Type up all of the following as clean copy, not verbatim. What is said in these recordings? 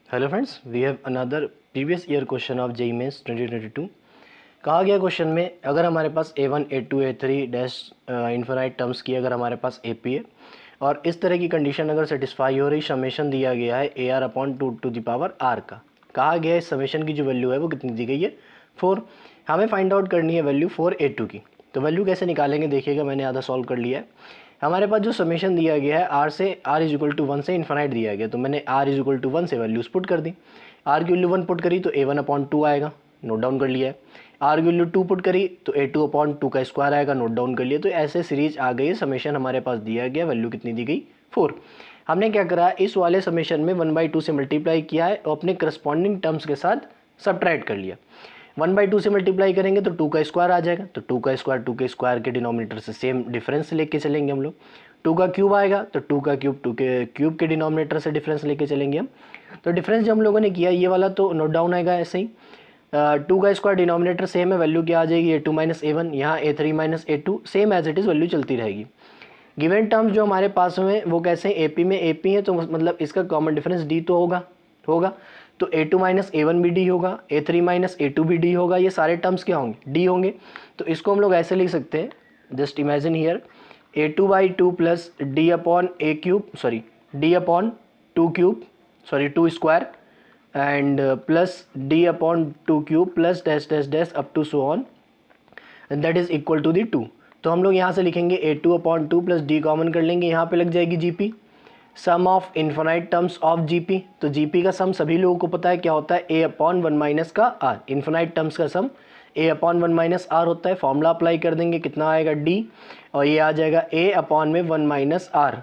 Hello friends, we have another previous year question of JEE Mains 2022। कहा गया question में अगर हमारे पास A1 A2 A3 dash infinite terms की अगर हमारे पास AP है और इस तरह की कंडीशन अगर सेटिस्फाई हो रही, समेशन दिया गया है AR upon 2 to the power R का। कहा गया है समेशन की जो वैल्यू है वो कितनी दी गई है 4। हमें फाइंड आउट करनी है वैल्यू 4 A2 की। तो वैल्यू कैसे निकालेंगे देखिएगा, मैंने आधा सॉल्व कर लिया है। हमारे पास जो समेशन दिया गया है R से R इज इक्वल टू 1 से इन्फिनाइट दिया गया, तो मैंने R इज इक्वल टू 1 से वैल्यूज पुट कर दी। R की वैल्यू 1 पुट करी तो A1 अपॉन 2 आएगा, नोट डाउन कर लिया है। R की वैल्यू 2 पुट करी तो A2 अपॉन 2 का स्क्वायर आएगा, नोट डाउन कर लिया। तो ऐसे सीरीज आ गई, समेशन हमारे पास दिया गया, वैल्यू कितनी दी गई 4। हमने क्या करा, इस वाले समेशन में 1/2 से मल्टीप्लाई किया है और अपने करस्पॉन्डिंग टर्म्स के साथ सब्ट्रैक्ट कर लिया। 1/2 से मल्टीप्लाई करेंगे तो 2 का स्क्वायर आ जाएगा, तो 2 का स्क्वायर 2 के स्क्वायर के डिनोमिनेटर से सेम डिफरेंस लेके चलेंगे हम लोग। 2 का क्यूब आएगा तो 2 का क्यूब 2 के क्यूब के डिनोमिनेटर से डिफरेंस लेके चलेंगे हम। तो डिफरेंस जो हम लोगों ने किया ये वाला तो नोट डाउन आएगा ऐसे ही। 2 का स्क्वायर डिनोमिनेटर सेम है, वैल्यू क्या आ जाएगी A2 माइनस A1, यहाँ A3 minus A2 same as it is value चलती रहेगी। गिवन टर्म्स जो हमारे पास में वो कैसे हैं, AP में AP है तो मतलब इसका कॉमन डिफरेंस D तो होगा तो A2 माइनस A1 भी D होगा, A3 माइनस A2 भी D होगा। ये सारे टर्म्स क्या होंगे, D होंगे। तो इसको हम लोग ऐसे लिख सकते हैं, just imagine here A2/2 plus D upon A cube, sorry D upon 2 cube, sorry 2 square and plus D upon 2 cube plus dash dash dash up to so on, that is equal to the 2। तो हम लोग यहाँ से लिखेंगे A2 upon 2 plus D common कर लेंगे, यहाँ पे लग जाएगी GP, sum of infinite terms of GP। तो GP का सम सभी लोगों को पता है क्या होता है, A अपॉन 1 माइनस का R। इन्फिनाइट टर्म्स का सम A अपॉन 1 माइनस R होता है। फॉर्मूला अप्लाई कर देंगे, कितना आएगा D, और ये आ जाएगा A अपॉन में 1 माइनस R।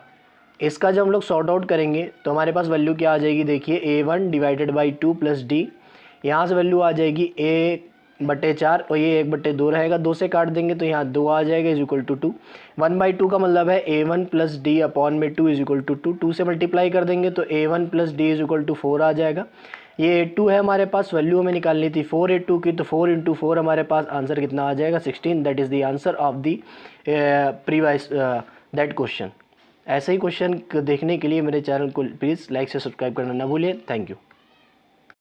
इसका जब हम लोग सॉर्ट आउट करेंगे तो हमारे पास वैल्यू क्या आ जाएगी, देखिए A1 divided by 2 plus D, यहाँ से वैल्यू आ जाएगी A/4 और ये 1/2 रहेगा, 2 से काट देंगे तो यहाँ 2 आ जाएगा इज इक्वल टू 2। 1/2 का मतलब है A1 प्लस D अपॉन में 2 इज इक्वल टू 2। 2 से मल्टीप्लाई कर देंगे तो A1 plus D is equal to 4 आ जाएगा। ये A2 है हमारे पास, वैल्यू हमें निकालनी थी 4 A2 की, तो 4 इंटू 4 हमारे पास आंसर कितना आ जाएगा 16। That is the answer of the previous that question. ऐसे ही क्वेश्चन देखने के लिए मेरे चैनल को प्लीज़ लाइक से सब्सक्राइब करना ना भूलिए। Thank you.